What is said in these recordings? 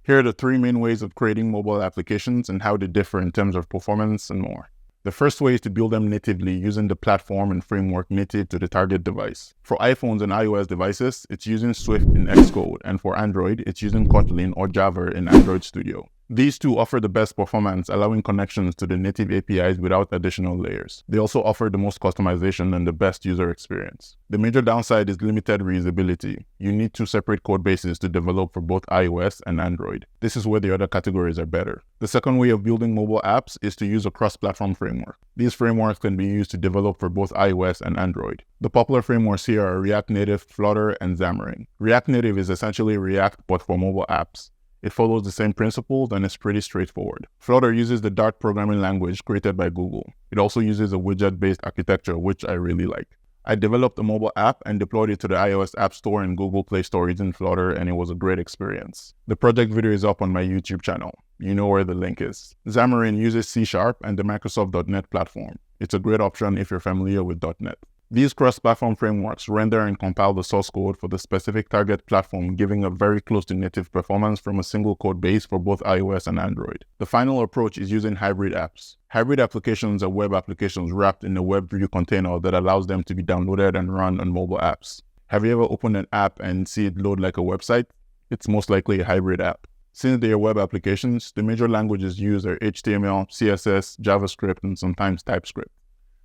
Here are the three main ways of creating mobile applications and how they differ in terms of performance and more. The first way is to build them natively using the platform and framework native to the target device. For iPhones and iOS devices, it's using Swift in Xcode, and for Android, it's using Kotlin or Java in Android Studio. These two offer the best performance, allowing connections to the native APIs without additional layers. They also offer the most customization and the best user experience. The major downside is limited reusability. You need two separate code bases to develop for both iOS and Android. This is where the other categories are better. The second way of building mobile apps is to use a cross-platform framework. These frameworks can be used to develop for both iOS and Android. The popular frameworks here are React Native, Flutter, and Xamarin. React Native is essentially React but for mobile apps. It follows the same principles and is pretty straightforward. Flutter uses the Dart programming language created by Google. It also uses a widget-based architecture, which I really like. I developed a mobile app and deployed it to the iOS App Store and Google Play Store using Flutter, and it was a great experience. The project video is up on my YouTube channel. You know where the link is. Xamarin uses C# and the Microsoft.NET platform. It's a great option if you're familiar with .NET. These cross-platform frameworks render and compile the source code for the specific target platform, giving a very close to native performance from a single code base for both iOS and Android. The final approach is using hybrid apps. Hybrid applications are web applications wrapped in a WebView container that allows them to be downloaded and run on mobile apps. Have you ever opened an app and see it load like a website? It's most likely a hybrid app. Since they are web applications, the major languages used are HTML, CSS, JavaScript, and sometimes TypeScript.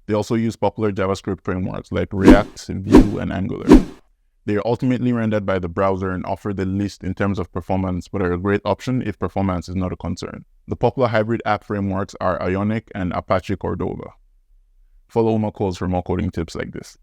They also use popular JavaScript frameworks like React, Vue, and Angular. They are ultimately rendered by the browser and offer the least in terms of performance, but are a great option if performance is not a concern. The popular hybrid app frameworks are Ionic and Apache Cordova. Follow my codes for more coding tips like this.